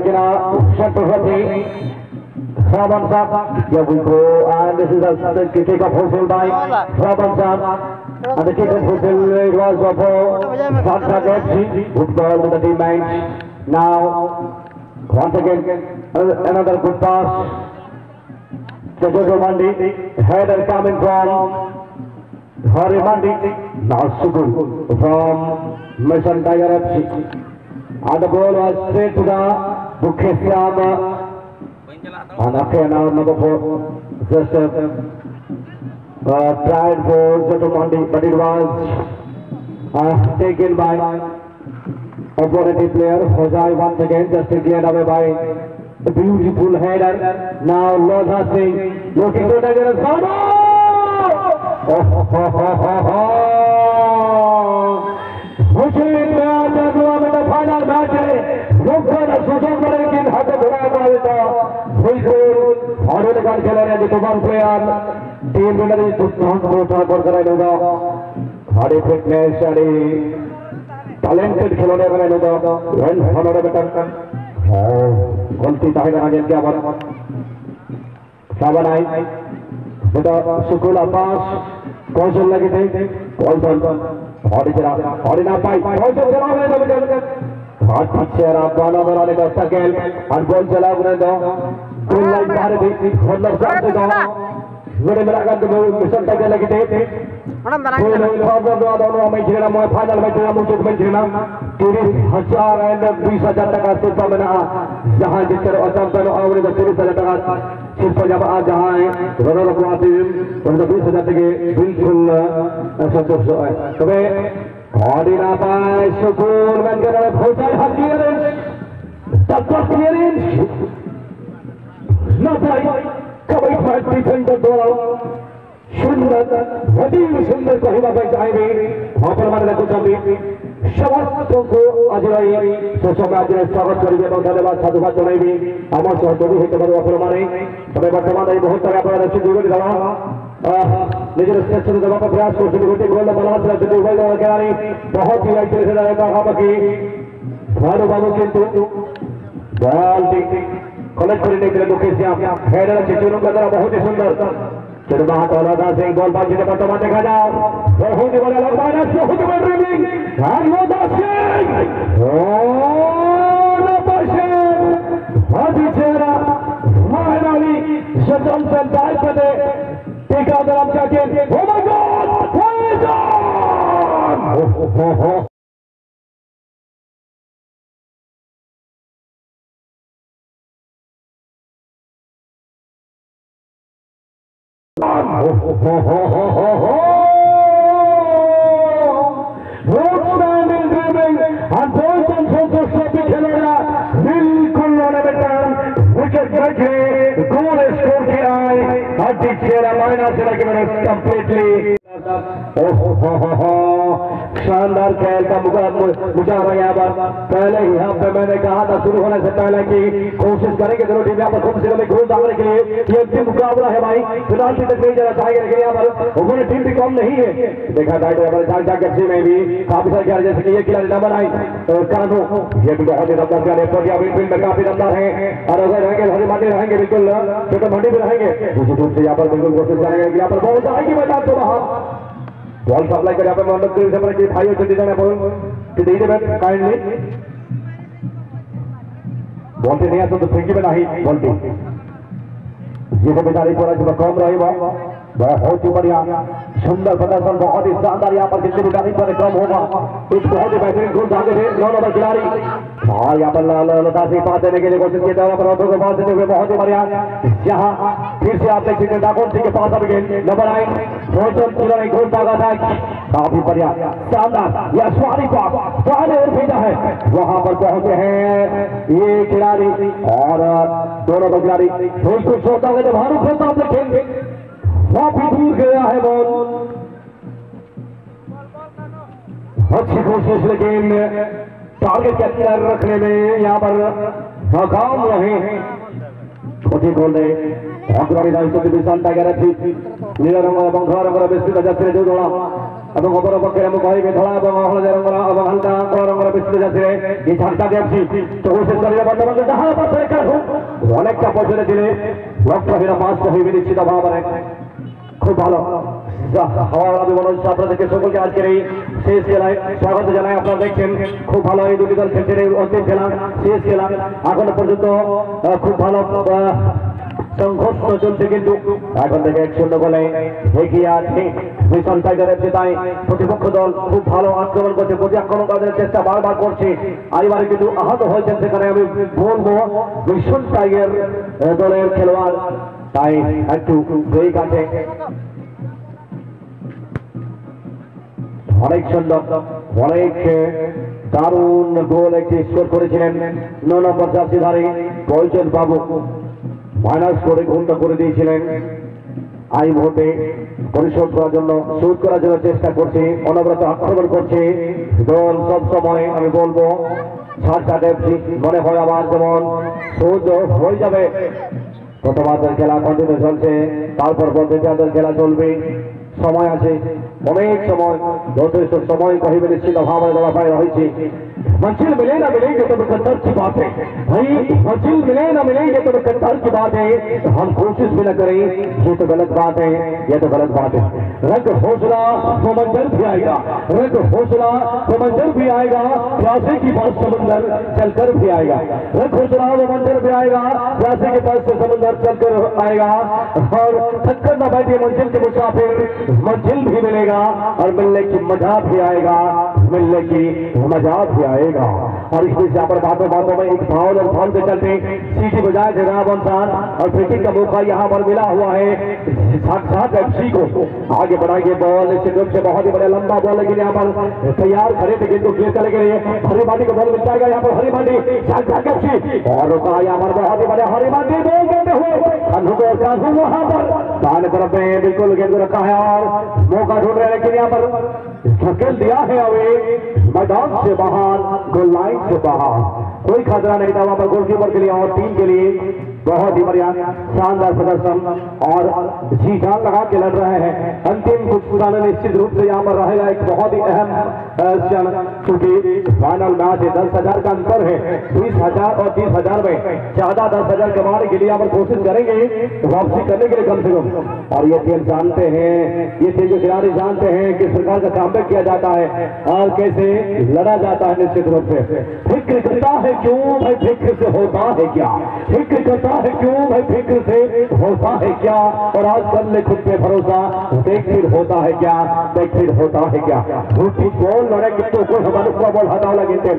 Markina, center for me. Rabansan, here we go, and this is a kick of fulfilled by Rabansan. And the kick of fulfilled it was for Santa Getsi. Good ball with the team bench. Now, once again, another good pass. Jojo Mandi, header coming from Hari Mandi. Now Sukul from Mission Tiger FC. And the ball was straight to the Bukhesyam. And after now number 4, just tried for Jojo Mandi, but it was taken by opponent player Hosai once again, just cleared away by a beautiful header. Now Lodha Singh looking to the Sano! मुझे match हुआ में तो final match है लोगों ने सोचा कि लेकिन हाथ धुरा मारे तो बिल्कुल और ये निकाल खेल रहे हैं जो वन प्लेयर टीम में लगे तो बहुत अच्छा कर रहे लोग हमारे फिटनेस हमारे टैलेंटेड खिलाड़ी बने लोग वन हमारे बेटा गलती ताकि आगे क्या बात सावन आई बेटा सुकुल आपास कौशल लगे थे कौशल और ना पाई कौशल चला गए तो बेटा हाथ पीछे आप बाला बनाने का सकेल और बॉल चला उन्हें दो गोल लाइन बाहर भी मतलब साथ से दो बड़े मेरा का तो मिशन तक लगे थे दोनों में जितना मैं फाइनल में जितना मुझे में जितना 30,000 and 20,000 टका सिर्फ बना जहां जिस तरह अचानक तो आवरे 30,000 टका सिर्फ जब आ जहां है दोनों लोग आते हैं तो 20,000 टके बिल्कुल संतोष है तबे ऑडिना बाय सुकून में कर भोजन क्लियरेंस टक्कर क्लियरेंस ना भाई कबई फाइट डिफेंडर द्वारा सुंदर वही सुंदर कहिला पे जाएंगे वहां पर हमारे कुछ अभी शब्दों को अजराई सोचो में आज स्वागत करेंगे तो धन्यवाद साधुवाद जनाएंगे हमारे सहयोगी हेतु पर वहां पर हमारे हमें वर्तमान में बहुत सारे अपराध अच्छे जुड़े दवा निजर स्टेशन दवा पर प्रयास को शुरू होते गोल बालांस से जुड़े हुए और क्या नहीं बहुत ही अच्छे से रहेगा हम की भानु बाबू किंतु बॉल कलेक्ट करने के लिए मुकेश हेडर चिचुरों का तरह बहुत ही सुंदर चढ़वा टोला सिंह बॉल बाजी ने वर्तमान देखा जाओ बहुत ही बड़ा लगता है बहुत बड़ा ड्रिबलिंग लोधा सिंह हाथी चेहरा माहनाली शतम से दाई पदे टीका दराम का के ओ माय गॉड शानदार खेल का मुजाहरा यहाँ पर पहले ही यहाँ पे मैंने कहा था शुरू होने से पहले कि कोशिश करेंगे दोनों टीम यहाँ पर खूब से गोल डालने के लिए ये अंतिम मुकाबला है भाई फिलहाल तक नहीं जाना चाहेंगे लेकिन यहाँ पर उन्होंने टीम भी कम नहीं है देखा जाए तो यहाँ जाके में भी काफी सारे खिलाड़ी जैसे कि ये खिलाड़ी नंबर 9 कानू ये भी बहुत ही दमदार खिलाड़ी फील्ड में काफी दमदार है और अगर रहेंगे हरी माटी रहेंगे बिल्कुल छोटे मंडी भी रहेंगे दूसरी टीम से यहाँ पर बिल्कुल कोशिश करेंगे यहाँ पर बहुत आएगी मैदान तो बाहर बॉल सप्लाई कर यहाँ पर मोहम्मद से भाइयों से डिजाइन बॉल दे दे काइंडली बॉल से नहीं आता तो फेंकी में नहीं बॉल ये तो बेचारी थोड़ा सा कम रहेगा बहुत ही बढ़िया सुंदर प्रदर्शन बहुत ही शानदार यहाँ पर किसी भी गाड़ी पर कम होगा एक बहुत ही बेहतरीन गोल दागे थे 9 नंबर खिलाड़ी और यहाँ पर लता सिंह पास देने के लिए कोशिश की पर को पास देते हुए बहुत ही बढ़िया यहाँ फिर से आप देख सकते हैं डाकोर सिंह के पास अब नंबर 9 बहुत खिलाड़ी गोल दागा था काफी बढ़िया शानदार यह स्वारी पास पहले और भेजा है वहां पर पहुंचे हैं ये खिलाड़ी और दोनों खिलाड़ी बिल्कुल सोचता हुआ जब भानु खेलता अपने खेल काफी दूर गया है बॉल अच्छी कोशिश लेकिन टारगेट कैप्चर रखने में यहाँ पर नाकाम रहे हैं छोटी गोल दे अग्रणी दायित्व की शांता गया थी नीला रंग और बंगाल रंग बेस्ती का जत्रे जो जोड़ा এবং অপরপক্ষের এমন কহিবে ধরা এবং হলদে রঙের এবং হালকা রঙের মিশ্রিত যাচ্ছে এই ঝাঁকটা দেখছি চৌষের শরীরে বর্তমান যাহা পাশে অনেকটা পছন্দ দিলে লক্ষ্যহীন পাঁচ হইবে নিশ্চিত ভাবে খুব ভালো হওয়ার আমি মনে হচ্ছে আপনাদেরকে সকলকে আজকের এই শেষ খেলায় স্বাগত জানাই। আপনারা দেখছেন খুব ভালো এই দুটি দল খেলছেন এই অন্তিম খেলা শেষ খেলা এখনো পর্যন্ত খুব ভালো সংঘর্ষ চলছে কিন্তু এখন থেকে 1-0 গোলে এগিয়ে আছে মিশন টাইগারের জেতায় প্রতিপক্ষ দল খুব ভালো আক্রমণ করছে প্রতি আক্রমণ করার চেষ্টা বারবার করছে আর এবারে কিন্তু আহত হয়েছেন সেখানে আমি বলবো মিশন টাইগার দলের খেলোয়াড় তাই একটু ব্রেক আছে অনেক সুন্দর অনেক দারুণ গোল একটি স্কোর করেছিলেন 9 নম্বর জার্সিধারী বৈজন বাবু মাইনাস করে ঘন্টা করে দিয়েছিলেন এই মুহূর্তে পরিশোধ করার জন্য শোধ করার জন্য চেষ্টা করছে অনবরত আক্রমণ করছে দল সব সময় আমি বলবো মনে হয় আবার যেমন শোধ হয়ে যাবে প্রথমার্ধের খেলা কন্টিনিউ চলছে তারপর দ্বিতীয়ার্ধের খেলা চলবে সময় আছে অনেক সময় যথেষ্ট সময় কহিবে निश्चित भाव में दवा पाए रही मंजिल मिले ना मिलेंगे तो कत्तर की बात है भाई मंजिल मिले ना मिलेंगे तो कत्तर की बात है हम कोशिश भी न करें ये तो गलत बात है ये तो गलत बात है रंग हौसला तो मंजर भी आएगा रंग हौसला तो मंजर भी आएगा प्यासे की पास समंदर चलकर भी आएगा रंग हौसला वो मंजर भी आएगा प्यासे के पास से समंदर चलकर आएगा और थककर न बैठे मंजिल के मुसाफिर मंजिल भी मिलेगा और मिलने की मजा भी आएगा मिलने की मजा भी आएगा और इस बीच यहाँ पर बातों बातों में एक फाउल और फाउल के चलते सीटी बजाए जनाब अंसार और फ्रीकिक का मौका यहाँ पर मिला हुआ है साक्षात एफसी को आगे बढ़ाएंगे बॉल निश्चित रूप से बहुत ही बड़ा लंबा बॉल लेकिन यहाँ पर तैयार खड़े थे गेंद को क्लियर करने के लिए हरी बाटी को बॉल मिल जाएगा यहाँ पर हरी बाटी साक्षात एफसी और रुका यहाँ पर बहुत ही बड़े हरी बाटी बॉल देते हुए वहां पर दाहिने तरफ में बिल्कुल गेंद को रखा है और मौका ढूंढ रहे हैं लेकिन यहाँ पर धकेल दिया है अवे मैदान से बाहर गोल लाइन से बाहर कोई खतरा नहीं था वहां पर गोलकीपर के लिए और टीम के लिए बहुत ही बढ़िया शानदार प्रदर्शन और जी जान लगा के लड़ रहे हैं अंतिम कुछ पुराना निश्चित रूप से यहाँ पर रहेगा एक बहुत ही अहम क्षण क्योंकि फाइनल मैच है 10,000 का अंतर है 20,000 और 30,000 में ज्यादा 10,000 कमाने के लिए यहाँ पर कोशिश करेंगे वापसी करने के लिए कम से कम और ये टीम जानते हैं ये टीम के खिलाड़ी जानते हैं कि सरकार का काम किया जाता है और कैसे लड़ा जाता है निश्चित रूप से फिक्र करता है क्यों भाई फिक्र से होता है क्या फिक्र करता है क्यों भाई फिक्र से होता है क्या और आजकल ने खुद पे भरोसा देख फिर होता है क्या देख फिर होता है क्या झूठी बॉल लड़े कितने को हमारे पूरा बॉल हटाव लगे थे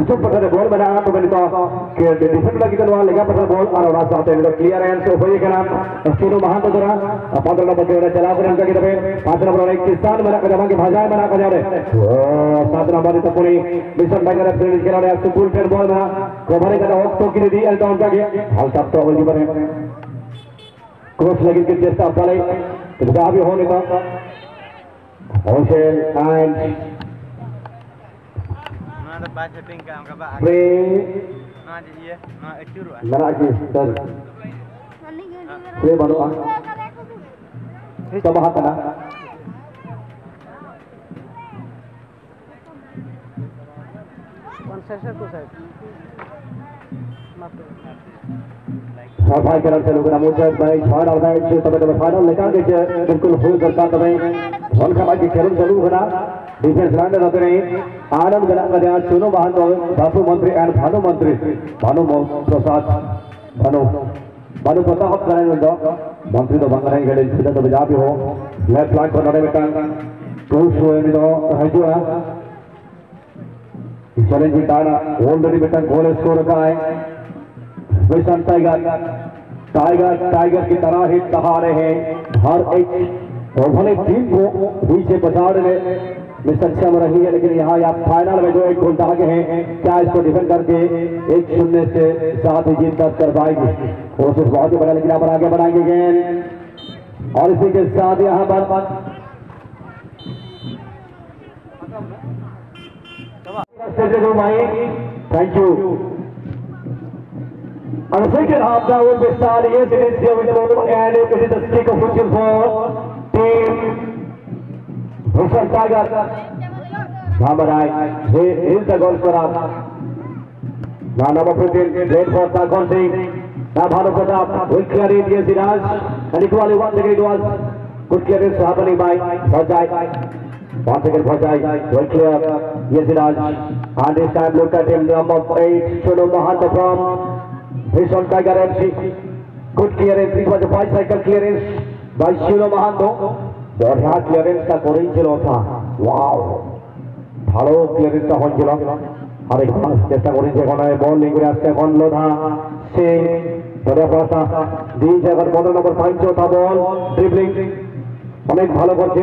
जो पकड़े बॉल बनाया तो मैंने कहा कि डिफेंड लगी तो वहां लगा पकड़ बॉल और रास्ता आते हैं क्लियर है आंसर होइए के नाम तीनों महान तो जरा 15 नंबर के चला कर अंक की तरफ 5 नंबर एक किसान बना कर जमा के भाषाएं बना कर जा रहे 7 नंबर तो पूरी मिशन टाइगर फ्रेंड के लिए सुकून फेर बॉल ना कवरे का वक्त तो की दी एल्टॉन का गया हाल तब तो गोल कीपर है क्रॉस लगी के चेष्टा पड़े तो जहां भी होने का होशेल एंड Ada baca tingkah angka ba. प्रे Nah iya, nah itu ruah. मेरा की सर प्रे बनो आ सब हाथ ना Konsesi tu saya. सफाई करते लोग ना मुझे भाई फाइनल मैच तब तब फाइनल निकाल के बिल्कुल फुल करता तब वन का बाकी खेल चालू होना डिफेंस लाइन रहते नहीं आनंद गला का ध्यान चुनो वाहन बापू मंत्री एंड भानु मंत्री भानु प्रसाद भानु प्रसाद करेंगे मंत्री तो बंग रहेंगे सीधा तो बजा भी हो लेफ्ट फ्लैंक पर नड़े बेटा टूस हुए नहीं तो है जो है चैलेंज टाइगर ऑलरेडी बेटा गोल स्कोर का है मिशन टाइगर टाइगर टाइगर की तरह ही सहारे हैं हर एक और भले टीम को पीछे बचाने में सक्षम रही है लेकिन यहाँ आप फाइनल में जो एक गोल दागे हैं क्या इसको डिफेंड करके 1-0 से साथ ही जीत दर्ज कर पाएगी कोशिश बहुत ही बड़ा लेकिन यहाँ पर आगे बढ़ाएंगे गेंद और इसी के साथ यहाँ पर thank you And the second half now will be starting. Yes, it is here with and it is the stick of whistle for team Vision Tiger. Number 9. He is the goal scorer. Now number 15. Great for Sakon Singh. Now Bhanu Pratap will clear it. Yes, it has. And equally once again it was good clearance happening by Bhajai. Once again Bhajai will clear. Yes, it has. And this time look at him. Number 8. Shunu Mahanta from Vision Tiger FC. Good clearance. It was a bicycle clearance by Shunu Mahanto. बढ़िया clearance का करेছিল था wow ভালো ক্লিয়ারেন্সটা হয়েছিল আর একটু চেষ্টা করেছে কোনায় bowling করে আসছে এখন লোধা সিং বড় পাতা দুই জায়গার 15 নম্বর 5 চৌথা বল ড্রিবলিং অনেক ভালো করছে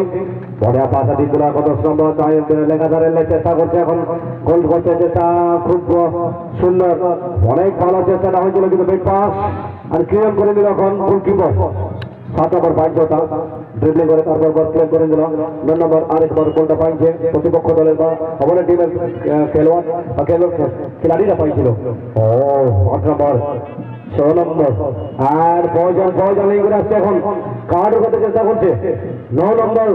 বড় পাতা দিগুলা কত নম্বর তাই লেখাদারের চেষ্টা করছে এখন গোল করতে চেষ্টা খুব সুন্দর অনেক ভালো চেষ্টা হয়েছিল কিন্তু ব্যাক পাস আর ক্লিয়ার করে দিল এখন গোলকিপার 7 নম্বর 5 চৌথা ড্রিবলিং করে তারপর বল ক্লিয়ার করে দিল 9 নম্বর আরেকবার গোলটা পাইছে প্রতিপক্ষ দলের বা অপরের টিমের খেলোয়াড়িরা পাইছিল ও 8 নম্বর 6 নম্বর আর বয়জন করে আসছে এখন কার্ড করতে চেষ্টা করছে 9 নম্বর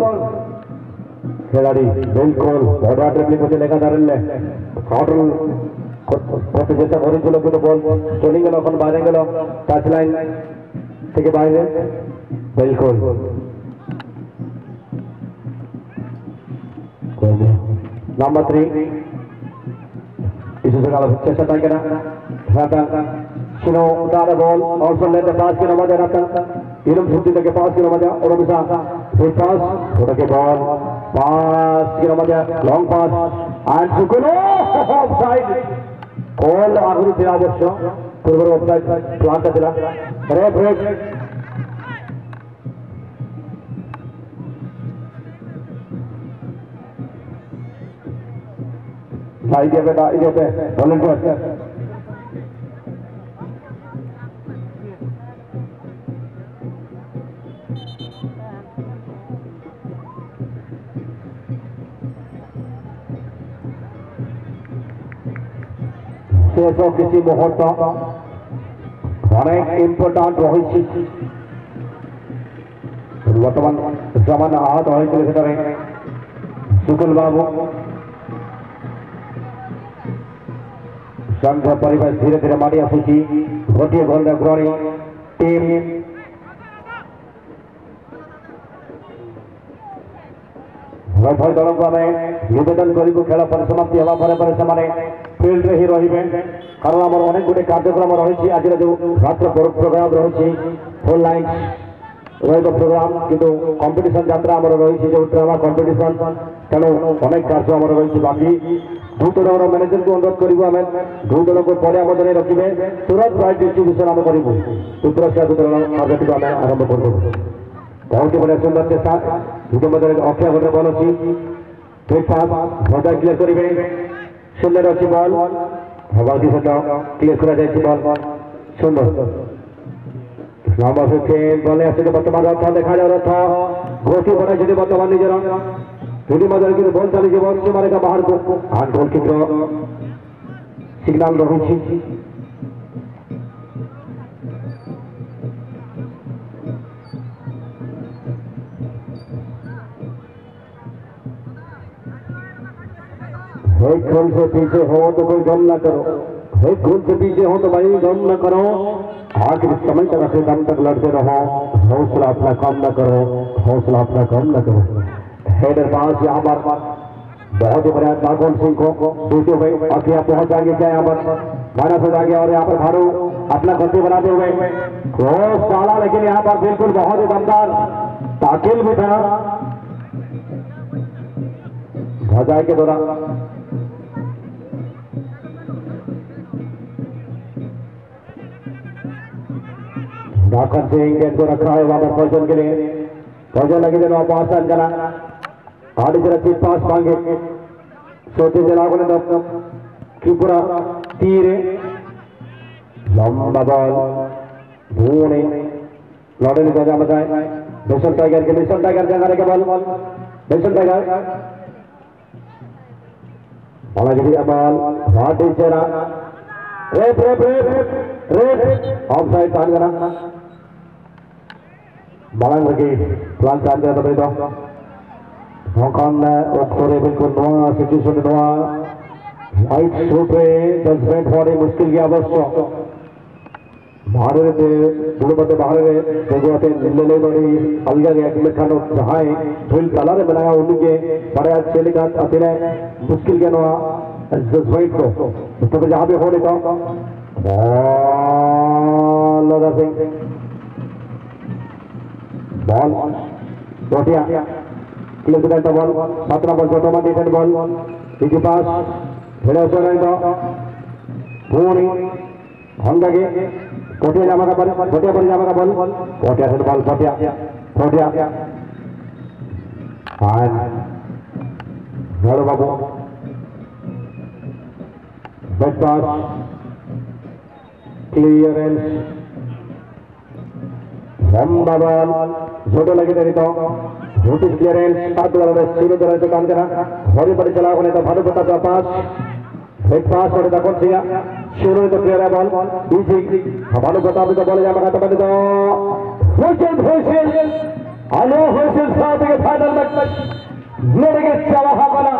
খেলাড়ি বিলকুল বড় ড্রিবলিং করতে লেখা দাঁড়ালে কন্ট্রোল করতে চেষ্টা করেছিল কিন্তু বল স্টোলিং গেল এখন বাইরে গেল টাচ লাইন থেকে বাইরে बिल्कुल नंबर 3 इसी से काला चेष्टा टाइगर रतन सुनो उतारा बॉल ऑल्सो लेट द पास के नंबर रतन इलम छुट्टी के पास के नंबर और मिसा फिर पास थोड़ा के बॉल पास के नंबर लॉन्ग पास एंड सुकुनो ऑफसाइड कॉल आखिरी दिला बच्चों पूर्व ऑफसाइड प्लान का दिला break break idea beta idea pe volunteer শেষ কিছু মুহূর্ত অনেক ইম্পর্টেন্ট রয়েছে বর্তমান জামানা আহত হয়েছিল সেখানে সুকুল বাবু संघ परिवेश धीरे धीरे मारिया सूची गोटे गोल अग्रणी टीम उभय दल को आम निवेदन करूँ खेल परिसमाप्ति हवा पर फिल्ड ही रही कारण आम अनेक गुटे कार्यक्रम रही आज जो रात्र प्रोग्राम रही फुल लाइन प्रोग्राम किंतु कंपिटिशन यात्रा आम रही जो ड्रामा कंपिटिशन तेणु अनेक कार्य आम रही बाकी दो दल मैनेजर को अनुरोध करें दो दल को पड़े मध्य रखिए तुरंत प्राइज डिस्ट्रीब्यूशन आम करूँ पुरस्कार वितरण कार्यक्रम आम आरंभ कर बहुत ही बढ़िया सुंदर चेष्टा दुटो मध्य अक्षय गोटे बल अच्छी फिट पास भजा क्लियर करेंगे सुंदर अच्छी बल हवा की सहित क्लियर कर बल सुंदर नंबर 15 बल आसे बर्तमान रथ देखा जाए रथ गोटी बनाई बर्तमान निजर दुटी मध्य कि बल चली सीमारे का बाहर को हाथ गोल किपर सिग्नाल रही गोल से पीछे हो तो कोई गम ना करो गोल से पीछे हो तो भाई गम न करो आखिर समय तक अपने दम तक लड़ते रहो हौसला अपना कम न करो हौसला अपना कम न करो हेडर पास यहाँ पर बहुत ही बढ़िया नागोल सिंह को दूसरे भाई अब यहाँ पहुंच जाएंगे क्या यहाँ पर माइनस हो जाएंगे और यहाँ पर भारू अपना गलती बनाते हुए क्रॉस डाला लेकिन यहाँ पर बिल्कुल बहुत ही दमदार ताकिल भी था भजाई के दौरान दाखन सिंह गेंद को रखा है वहां पर पहुंचने के लिए पहुंचने लगे जब पास अंजना आड़ी जरा चीज पास मांगे सोचे जला की पूरा तीर लंबा बॉल भूने लौटे नहीं जा बताए मिशन टाइगर जगह के बॉल मिशन टाइगर अलग बॉल हाथ चेहरा rape rape rape rape of side तान करना बालांग की प्लान चार्ज करता Mokan Oktore बिल्कुल नवा सिचुएशन नवा वाइट शूट रे जजमेंट होने मुश्किल की आवश्यक भारत के बुढ़बते भारत के गुआते ले बड़ी अलग के एक खानो जहाँ फील्ड कलर बनाया उनके बड़े अच्छे लिखा अतिले मुश्किल के नवा जजमेंट को तो जहाँ पे होने का बॉल लगा सिंह बॉल टोटिया क्लियर टू द बॉल मात्रा बॉल छोटा मान डिफेंड बॉल इसी पास खेले उसे नहीं तो पूरी होंगे के कोटिया जामा का बॉल कोटिया पर जामा का बॉल कोटिया से बॉल कोटिया कोटिया फाइन नरो बाबू बैक पास क्लियरेंस लंबा बॉल छोटे लगे नहीं तो छोटी क्लियरेंस सात वाले सीधे तरह से काम करा बड़ी बड़ी चला होने तो भानु पता था पास एक पास और दकोन सिया शुरू तो क्लियर है बॉल इजी भानु पता भी तो बॉल जामा का तो बंद तो हुसैन हेलो हुसैन साहब के फाइनल मैच लड़के चला बना